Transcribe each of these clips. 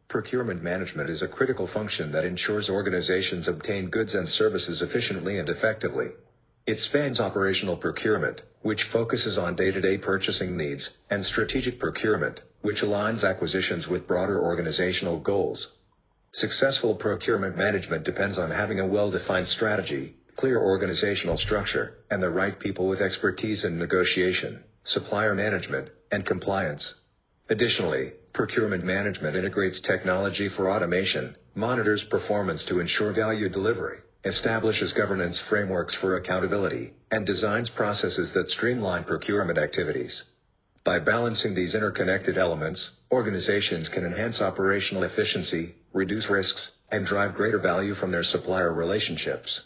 Procurement management is a critical function that ensures organizations obtain goods and services efficiently and effectively. It spans operational procurement, which focuses on day-to-day purchasing needs, and strategic procurement, which aligns acquisitions with broader organizational goals. Successful procurement management depends on having a well-defined strategy, clear organizational structure, and the right people with expertise in negotiation, supplier management, and compliance. Additionally, procurement management integrates technology for automation, monitors performance to ensure value delivery, establishes governance frameworks for accountability, and designs processes that streamline procurement activities. By balancing these interconnected elements, organizations can enhance operational efficiency, reduce risks, and drive greater value from their supplier relationships.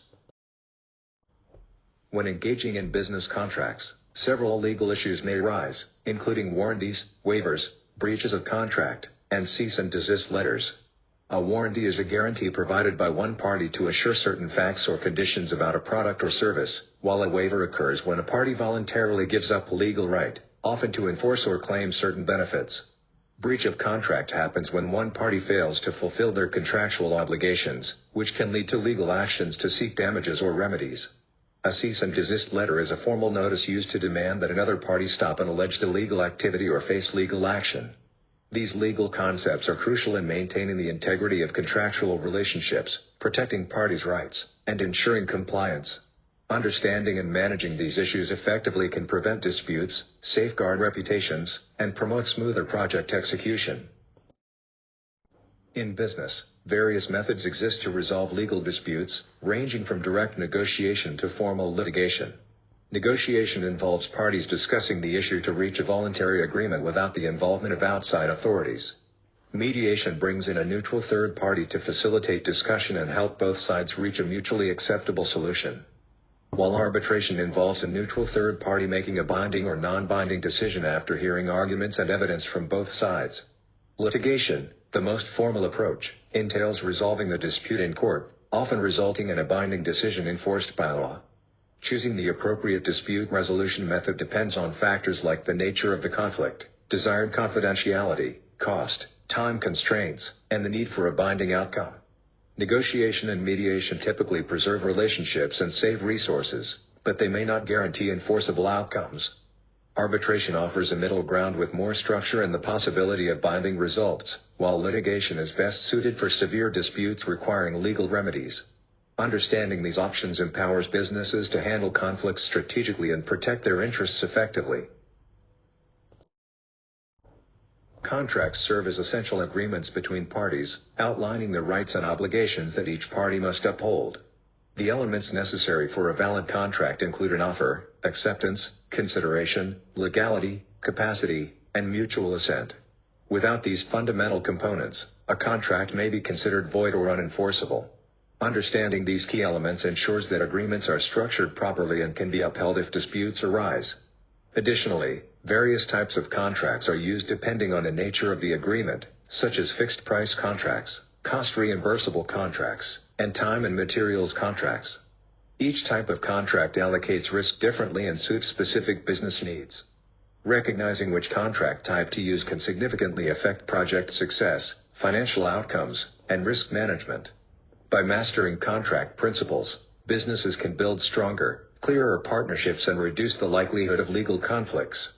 When engaging in business contracts, several legal issues may arise, including warranties, waivers, breaches of contract, and cease and desist letters. A warranty is a guarantee provided by one party to assure certain facts or conditions about a product or service, while a waiver occurs when a party voluntarily gives up a legal right, often to enforce or claim certain benefits. Breach of contract happens when one party fails to fulfill their contractual obligations, which can lead to legal actions to seek damages or remedies. A cease and desist letter is a formal notice used to demand that another party stop an alleged illegal activity or face legal action. These legal concepts are crucial in maintaining the integrity of contractual relationships, protecting parties' rights, and ensuring compliance. Understanding and managing these issues effectively can prevent disputes, safeguard reputations, and promote smoother project execution. In business, various methods exist to resolve legal disputes, ranging from direct negotiation to formal litigation. Negotiation involves parties discussing the issue to reach a voluntary agreement without the involvement of outside authorities. Mediation brings in a neutral third party to facilitate discussion and help both sides reach a mutually acceptable solution. While arbitration involves a neutral third party making a binding or non-binding decision after hearing arguments and evidence from both sides. Litigation, the most formal approach, entails resolving the dispute in court, often resulting in a binding decision enforced by law. Choosing the appropriate dispute resolution method depends on factors like the nature of the conflict, desired confidentiality, cost, time constraints, and the need for a binding outcome. Negotiation and mediation typically preserve relationships and save resources, but they may not guarantee enforceable outcomes. Arbitration offers a middle ground with more structure and the possibility of binding results, while litigation is best suited for severe disputes requiring legal remedies. Understanding these options empowers businesses to handle conflicts strategically and protect their interests effectively. Contracts serve as essential agreements between parties, outlining the rights and obligations that each party must uphold. The elements necessary for a valid contract include an offer, acceptance, consideration, legality, capacity, and mutual assent. Without these fundamental components, a contract may be considered void or unenforceable. Understanding these key elements ensures that agreements are structured properly and can be upheld if disputes arise. Additionally, various types of contracts are used depending on the nature of the agreement, such as fixed-price contracts, cost-reimbursable contracts, and time and materials contracts. Each type of contract allocates risk differently and suits specific business needs. Recognizing which contract type to use can significantly affect project success, financial outcomes, and risk management. By mastering contract principles, businesses can build stronger, clearer partnerships and reduce the likelihood of legal conflicts.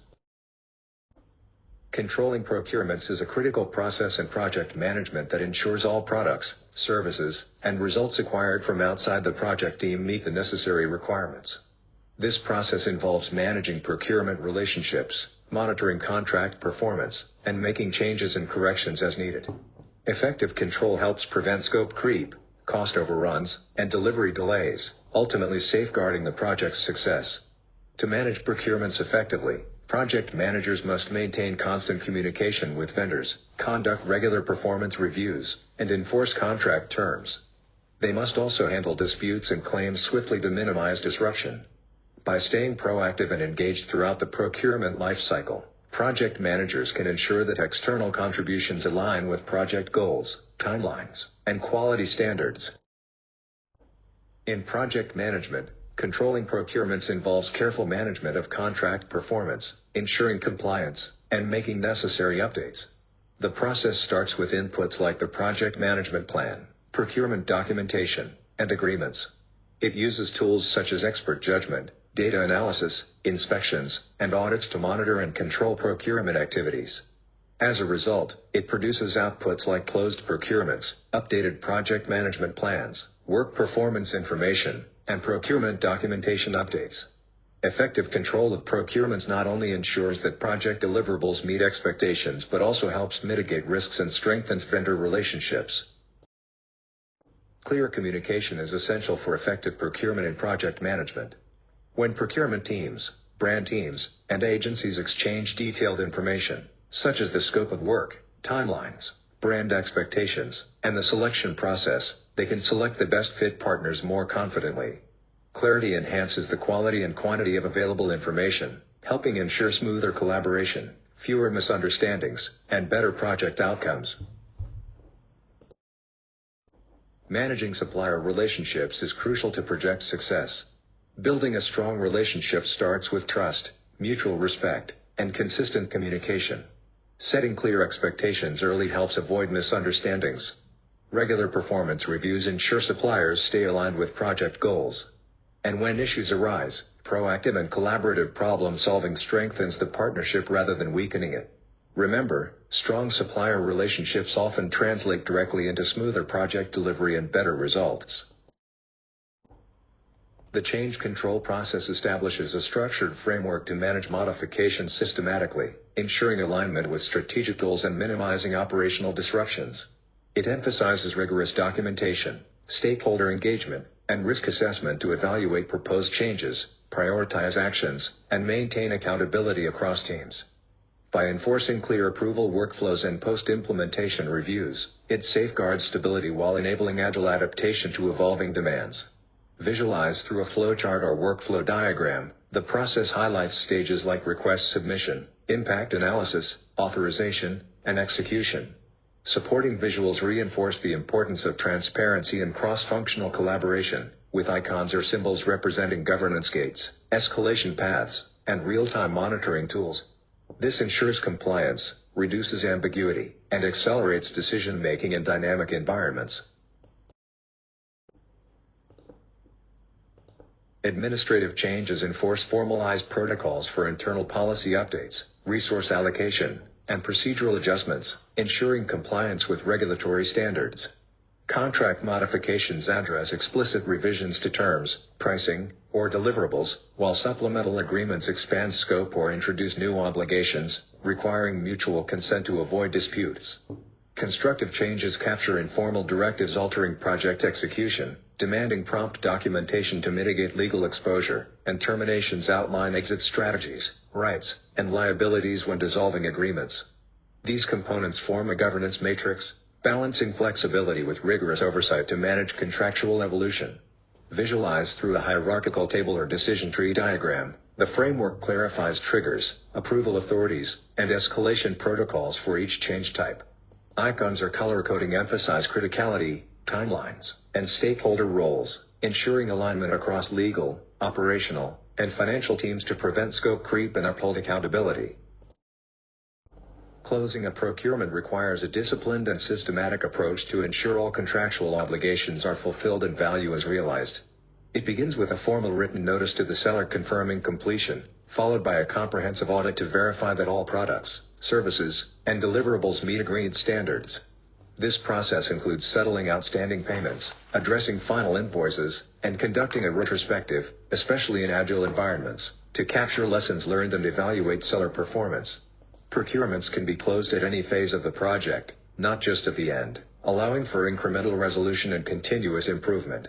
Controlling procurements is a critical process in project management that ensures all products, services, and results acquired from outside the project team meet the necessary requirements. This process involves managing procurement relationships, monitoring contract performance, and making changes and corrections as needed. Effective control helps prevent scope creep, cost overruns, and delivery delays, ultimately safeguarding the project's success. To manage procurements effectively, project managers must maintain constant communication with vendors, conduct regular performance reviews, and enforce contract terms. They must also handle disputes and claims swiftly to minimize disruption. By staying proactive and engaged throughout the procurement lifecycle, project managers can ensure that external contributions align with project goals, timelines, and quality standards. In project management, controlling procurements involves careful management of contract performance, ensuring compliance, and making necessary updates. The process starts with inputs like the project management plan, procurement documentation, and agreements. It uses tools such as expert judgment, data analysis, inspections, and audits to monitor and control procurement activities. As a result, it produces outputs like closed procurements, updated project management plans, work performance information, and procurement documentation updates. Effective control of procurements not only ensures that project deliverables meet expectations but also helps mitigate risks and strengthens vendor relationships. Clear communication is essential for effective procurement and project management. When procurement teams, brand teams, and agencies exchange detailed information, such as the scope of work, timelines, brand expectations, and the selection process, they can select the best fit partners more confidently. Clarity enhances the quality and quantity of available information, helping ensure smoother collaboration, fewer misunderstandings, and better project outcomes. Managing supplier relationships is crucial to project success. Building a strong relationship starts with trust, mutual respect, and consistent communication. Setting clear expectations early helps avoid misunderstandings. Regular performance reviews ensure suppliers stay aligned with project goals. And when issues arise, proactive and collaborative problem-solving strengthens the partnership rather than weakening it. Remember, strong supplier relationships often translate directly into smoother project delivery and better results. The change control process establishes a structured framework to manage modifications systematically, ensuring alignment with strategic goals and minimizing operational disruptions. It emphasizes rigorous documentation, stakeholder engagement, and risk assessment to evaluate proposed changes, prioritize actions, and maintain accountability across teams. By enforcing clear approval workflows and post-implementation reviews, it safeguards stability while enabling agile adaptation to evolving demands. Visualized through a flowchart or workflow diagram, the process highlights stages like request submission, impact analysis, authorization, and execution. Supporting visuals reinforce the importance of transparency and cross-functional collaboration, with icons or symbols representing governance gates, escalation paths, and real-time monitoring tools. This ensures compliance, reduces ambiguity, and accelerates decision-making in dynamic environments. Administrative changes enforce formalized protocols for internal policy updates, resource allocation, and procedural adjustments, ensuring compliance with regulatory standards. Contract modifications address explicit revisions to terms, pricing, or deliverables, while supplemental agreements expand scope or introduce new obligations, requiring mutual consent to avoid disputes. Constructive changes capture informal directives altering project execution, demanding prompt documentation to mitigate legal exposure, and terminations outline exit strategies, rights, and liabilities when dissolving agreements. These components form a governance matrix, balancing flexibility with rigorous oversight to manage contractual evolution. Visualized through a hierarchical table or decision tree diagram, the framework clarifies triggers, approval authorities, and escalation protocols for each change type. Icons or color coding emphasize criticality, timelines, and stakeholder roles, ensuring alignment across legal, operational, and financial teams to prevent scope creep and uphold accountability. Closing a procurement requires a disciplined and systematic approach to ensure all contractual obligations are fulfilled and value is realized. It begins with a formal written notice to the seller confirming completion, followed by a comprehensive audit to verify that all products, services, and deliverables meet agreed standards. This process includes settling outstanding payments, addressing final invoices, and conducting a retrospective, especially in agile environments, to capture lessons learned and evaluate seller performance. Procurements can be closed at any phase of the project, not just at the end, allowing for incremental resolution and continuous improvement.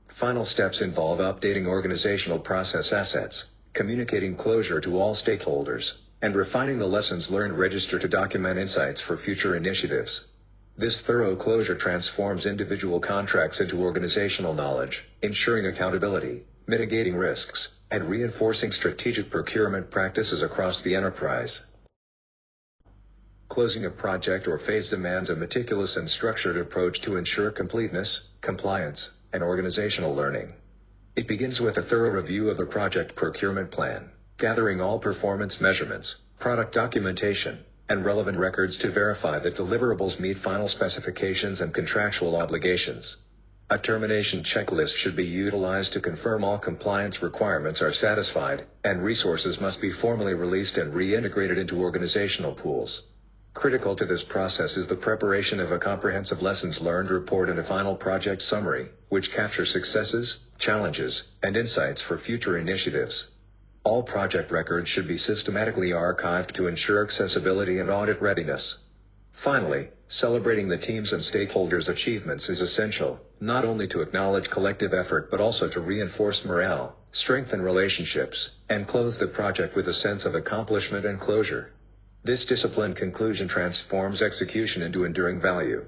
Final steps involve updating organizational process assets, communicating closure to all stakeholders, and refining the lessons learned register to document insights for future initiatives. This thorough closure transforms individual contracts into organizational knowledge, ensuring accountability, mitigating risks, and reinforcing strategic procurement practices across the enterprise. Closing a project or phase demands a meticulous and structured approach to ensure completeness, compliance, and organizational learning. It begins with a thorough review of the project procurement plan, gathering all performance measurements, product documentation, and relevant records to verify that deliverables meet final specifications and contractual obligations. A termination checklist should be utilized to confirm all compliance requirements are satisfied, and resources must be formally released and reintegrated into organizational pools. Critical to this process is the preparation of a comprehensive lessons learned report and a final project summary, which capture successes, challenges, and insights for future initiatives. All project records should be systematically archived to ensure accessibility and audit readiness. Finally, celebrating the team's and stakeholders' achievements is essential, not only to acknowledge collective effort but also to reinforce morale, strengthen relationships, and close the project with a sense of accomplishment and closure. This disciplined conclusion transforms execution into enduring value.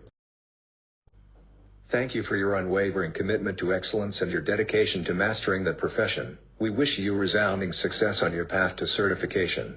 Thank you for your unwavering commitment to excellence and your dedication to mastering the profession. We wish you resounding success on your path to certification.